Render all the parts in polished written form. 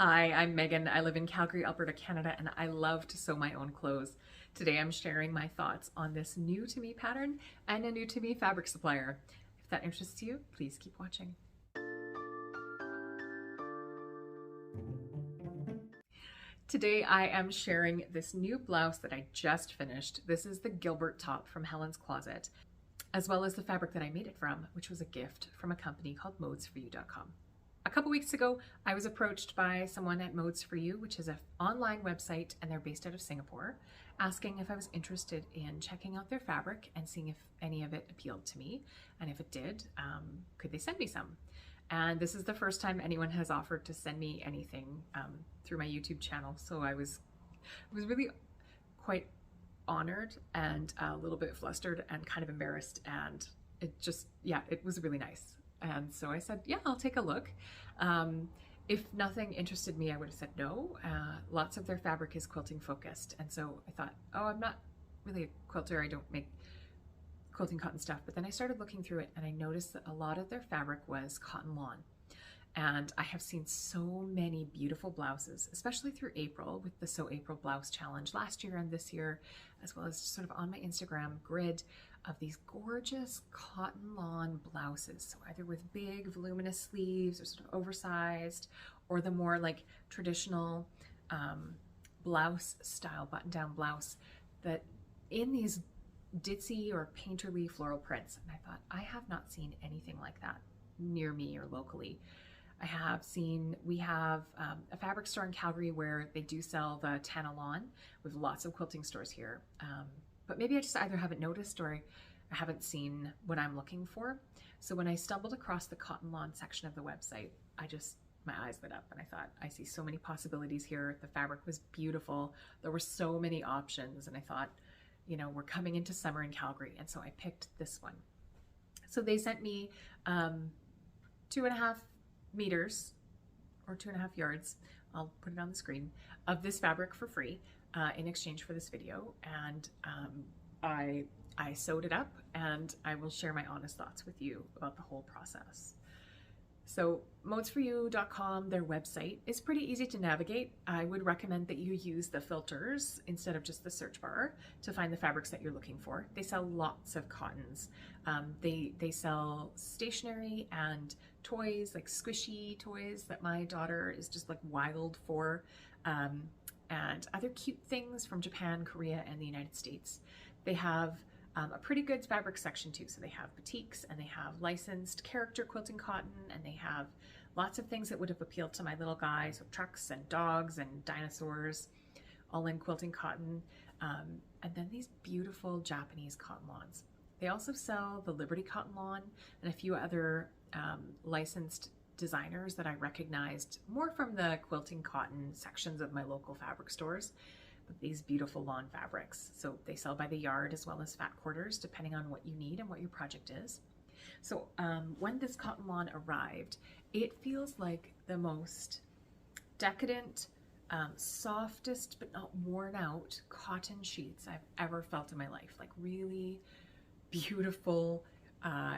Hi, I'm Megan. I live in Calgary, Alberta, Canada, and I love to sew my own clothes. Today I'm sharing my thoughts on this new to me pattern and a new to me fabric supplier. If that interests you, please keep watching. Today I am sharing this new blouse that I just finished. This is the Gilbert top from Helen's Closet, as well as the fabric that I made it from, which was a gift from a company called Modes4U.com. A couple weeks ago, I was approached by someone at Modes4U, which is an online website, and they're based out of Singapore, asking if I was interested in checking out their fabric and seeing if any of it appealed to me. And if it did, could they send me some? And this is the first time anyone has offered to send me anything through my YouTube channel. So I was really quite honored and a little bit flustered and kind of embarrassed. And it was really nice. And so I said, yeah, I'll take a look. If nothing interested me, I would have said no. Lots of their fabric is quilting focused. And so I thought, oh, I'm not really a quilter. I don't make quilting cotton stuff. But then I started looking through it and I noticed that a lot of their fabric was cotton lawn. And I have seen so many beautiful blouses, especially through April with the Sew April Blouse Challenge last year and this year, as well as sort of on my Instagram grid of these gorgeous cotton lawn blouses. So either with big voluminous sleeves or sort of oversized, or the more like traditional blouse style button-down blouse that in these ditzy or painterly floral prints. And I thought, I have not seen anything like that near me or locally. We have a fabric store in Calgary where they do sell the Tana lawn. We have lots of quilting stores here. But maybe I just either haven't noticed or I haven't seen what I'm looking for. So when I stumbled across the cotton lawn section of the website, my eyes lit up and I thought, I see so many possibilities here. The fabric was beautiful. There were so many options and I thought, you know, we're coming into summer in Calgary. And so I picked this one. So they sent me 2.5 meters or 2.5 yards, I'll put it on the screen, of this fabric for free in exchange for this video. And I sewed it up and I will share my honest thoughts with you about the whole process. So Modes4U.com, their website, is pretty easy to navigate. I would recommend that you use the filters instead of just the search bar to find the fabrics that you're looking for. They sell lots of cottons. They sell stationery and toys, like squishy toys that my daughter is just like wild for, and other cute things from Japan, Korea, and the United States. They have a pretty good fabric section too. So they have boutiques and they have licensed character quilting cotton and they have lots of things that would have appealed to my little guy. So trucks and dogs and dinosaurs, all in quilting cotton. And then these beautiful Japanese cotton lawns. They also sell the Liberty cotton lawn and a few other licensed designers that I recognized more from the quilting cotton sections of my local fabric stores. These beautiful lawn fabrics. So they sell by the yard as well as fat quarters, depending on what you need and what your project is. So when this cotton lawn arrived, it feels like the most decadent, softest but not worn out cotton sheets I've ever felt in my life. Like really beautiful.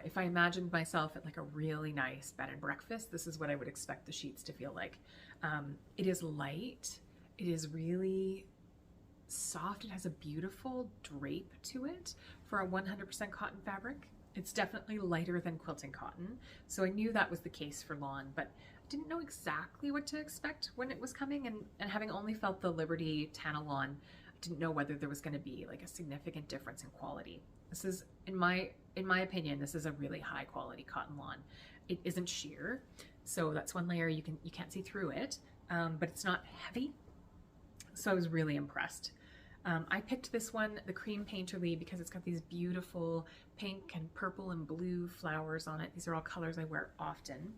If I imagined myself at like a really nice bed and breakfast, this is what I would expect the sheets to feel like. It is light. It is really soft. It has a beautiful drape to it for a 100% cotton fabric. It's definitely lighter than quilting cotton. So I knew that was the case for lawn, but I didn't know exactly what to expect when it was coming. And having only felt the Liberty Tana lawn, I didn't know whether there was going to be like a significant difference in quality. This is, in my opinion, this is a really high quality cotton lawn. It isn't sheer. So that's one layer you can't see through it, but it's not heavy. So I was really impressed. I picked this one, the cream painterly, because it's got these beautiful pink and purple and blue flowers on it. These are all colors I wear often.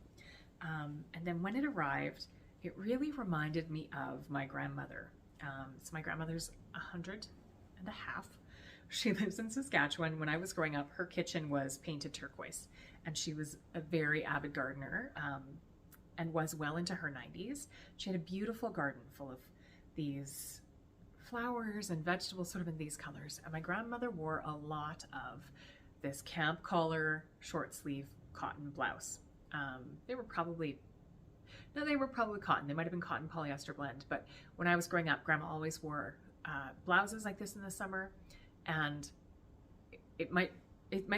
And then when it arrived, it really reminded me of my grandmother. So my grandmother's 100 and a half. She lives in Saskatchewan. When I was growing up, her kitchen was painted turquoise, and she was a very avid gardener and was well into her 90s. She had a beautiful garden full of these flowers and vegetables sort of in these colors. And my grandmother wore a lot of this camp collar short sleeve cotton blouse. They were probably Now they were probably cotton. They might have been cotton polyester blend, but when I was growing up, Grandma always wore blouses like this in the summer, and it might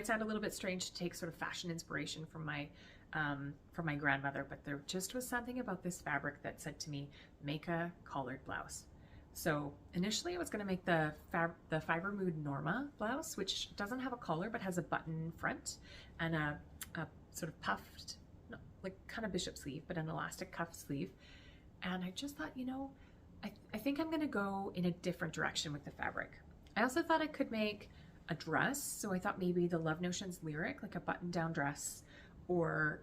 sound a little bit strange to take sort of fashion inspiration from my grandmother, but there just was something about this fabric that said to me, make a collared blouse. So initially I was going to make the Fiber Mood Norma blouse, which doesn't have a collar but has a button front and a sort of puffed, no, like kind of bishop sleeve, but an elastic cuff sleeve. And I just thought, you know, I think I'm going to go in a different direction with the fabric. I also thought I could make a dress, so I thought maybe the Love Notions Lyric, like a button-down dress, or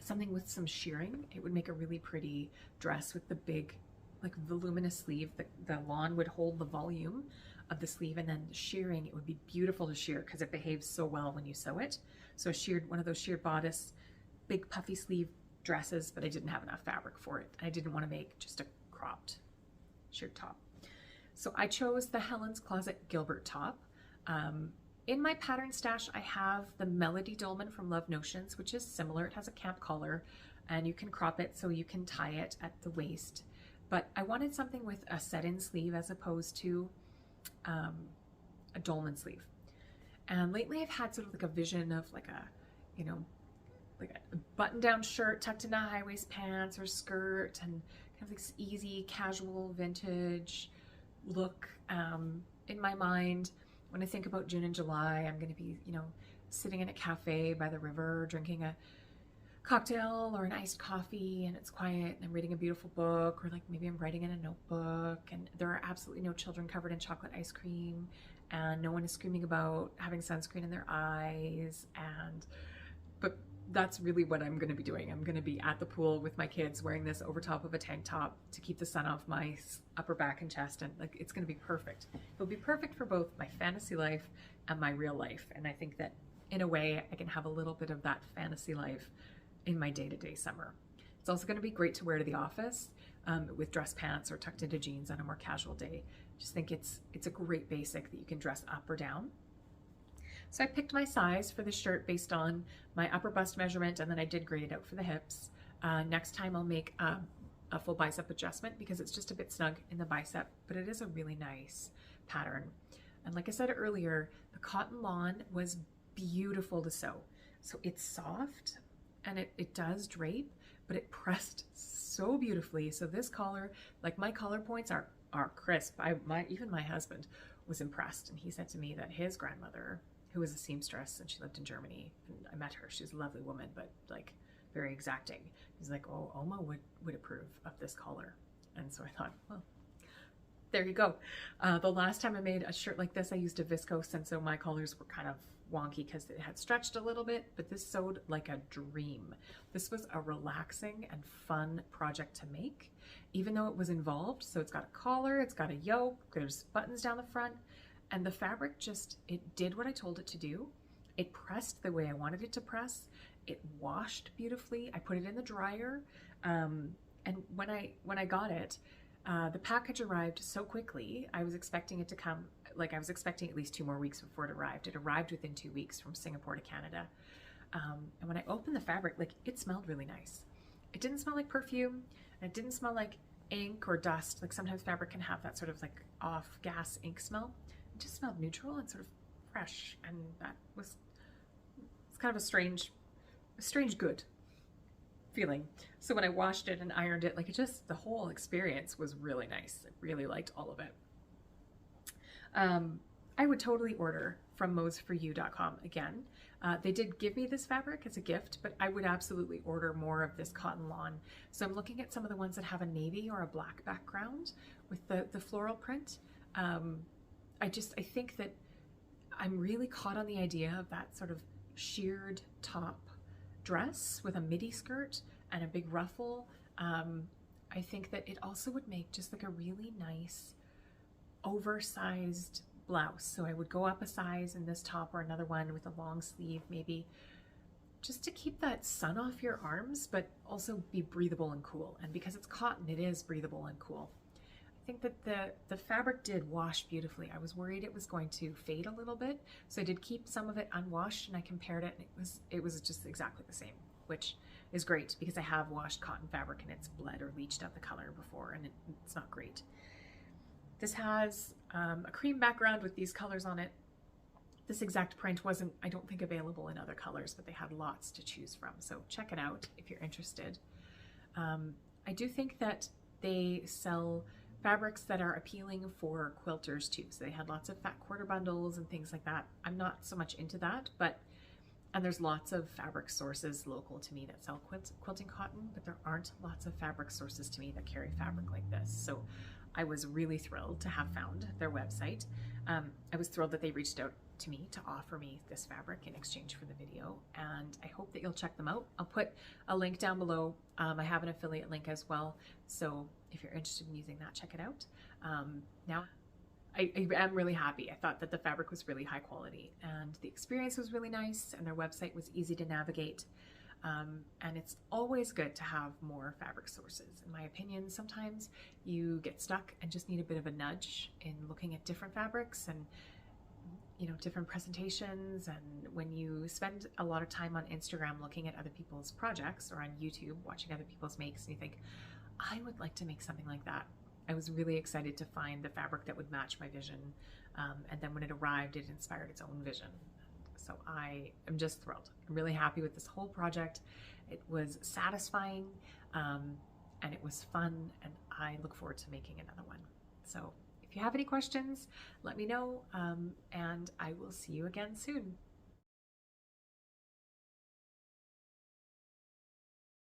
something with some shearing. It would make a really pretty dress with the big, like voluminous sleeve. The lawn would hold the volume of the sleeve, and then the shearing, it would be beautiful to shear because it behaves so well when you sew it. So one of those sheared bodice, big puffy sleeve dresses, but I didn't have enough fabric for it. I didn't want to make just a cropped sheared top. So I chose the Helen's Closet Gilbert top. In my pattern stash, I have the Melody Dolman from Love Notions, which is similar. It has a camp collar, and you can crop it so you can tie it at the waist. But I wanted something with a set-in sleeve as opposed to a dolman sleeve. And lately I've had sort of like a vision of like a, you know, like a button-down shirt tucked into high-waist pants or skirt, and kind of like this easy, casual, vintage look in my mind. When I think about June and July, I'm going to be, you know, sitting in a cafe by the river, drinking a cocktail or an iced coffee, and it's quiet, and I'm reading a beautiful book, or like maybe I'm writing in a notebook, and there are absolutely no children covered in chocolate ice cream, and no one is screaming about having sunscreen in their eyes. But that's really what I'm going to be doing. I'm going to be at the pool with my kids wearing this over top of a tank top to keep the sun off my upper back and chest, and like it's going to be perfect. It'll be perfect for both my fantasy life and my real life, and I think that in a way I can have a little bit of that fantasy life in my day-to-day summer. It's also going to be great to wear to the office with dress pants or tucked into jeans on a more casual day. Just think it's a great basic that you can dress up or down. So I picked my size for the shirt based on my upper bust measurement, and then I did grade it out for the hips. Next time I'll make a full bicep adjustment because it's just a bit snug in the bicep, but it is a really nice pattern. And like I said earlier, the cotton lawn was beautiful to sew. So it's soft and it does drape, but it pressed so beautifully. So this collar, like my collar points are crisp. Even my husband was impressed, and he said to me that his grandmother, who was a seamstress and she lived in Germany, and I met her, she's a lovely woman, but like very exacting. He's like, oh, Oma would approve of this collar. And so I thought, well, there you go. The last time I made a shirt like this, I used a viscose, and so my collars were kind of wonky because it had stretched a little bit, but this sewed like a dream. This was a relaxing and fun project to make, even though it was involved. So it's got a collar, it's got a yoke, there's buttons down the front, and the fabric just, it did what I told it to do. It pressed the way I wanted it to press. It washed beautifully. I put it in the dryer. And when I got it, the package arrived so quickly. I was expecting it to come, like I was expecting at least 2 more weeks before it arrived. It arrived within 2 weeks from Singapore to Canada. And when I opened the fabric, like it smelled really nice. It didn't smell like perfume, and it didn't smell like ink or dust. Like sometimes fabric can have that sort of like off gas ink smell. It just smelled neutral and sort of fresh, and that was, it's kind of a strange good feeling. So when I washed it and ironed it, like it just, the whole experience was really nice. I really liked all of it. I would totally order from Modes4U.com again. They did give me this fabric as a gift, but I would absolutely order more of this cotton lawn. So I'm looking at some of the ones that have a navy or a black background with the floral print. I think that I'm really caught on the idea of that sort of sheared top dress with a midi skirt and a big ruffle. I think that it also would make just like a really nice oversized blouse. So I would go up a size in this top or another one with a long sleeve, maybe just to keep that sun off your arms, but also be breathable and cool. And because it's cotton, it is breathable and cool. I think that the fabric did wash beautifully. I was worried it was going to fade a little bit, so I did keep some of it unwashed, and I compared it, and it was just exactly the same, which is great because I have washed cotton fabric and it's bled or leached out the color before, and it's not great. This has a cream background with these colors on it. This exact print wasn't, I don't think, available in other colors, but they had lots to choose from. So check it out if you're interested. I do think that they sell fabrics that are appealing for quilters too. So they had lots of fat quarter bundles and things like that. I'm not so much into that, and there's lots of fabric sources local to me that sell quilting cotton, but there aren't lots of fabric sources to me that carry fabric like this. So I was really thrilled to have found their website. I was thrilled that they reached out to me to offer me this fabric in exchange for the video, and I hope that you'll check them out. I'll put a link down below. I have an affiliate link as well, so if you're interested in using that, check it out. Now, I am really happy. I thought that the fabric was really high quality and the experience was really nice, and their website was easy to navigate. And it's always good to have more fabric sources. In my opinion, sometimes you get stuck and just need a bit of a nudge in looking at different fabrics and, you know, different presentations. And when you spend a lot of time on Instagram looking at other people's projects, or on YouTube watching other people's makes, and you think, I would like to make something like that. I was really excited to find the fabric that would match my vision. And then when it arrived, it inspired its own vision. So I am just thrilled. I'm really happy with this whole project. It was satisfying, and it was fun, and I look forward to making another one. So if you have any questions, let me know, and I will see you again soon.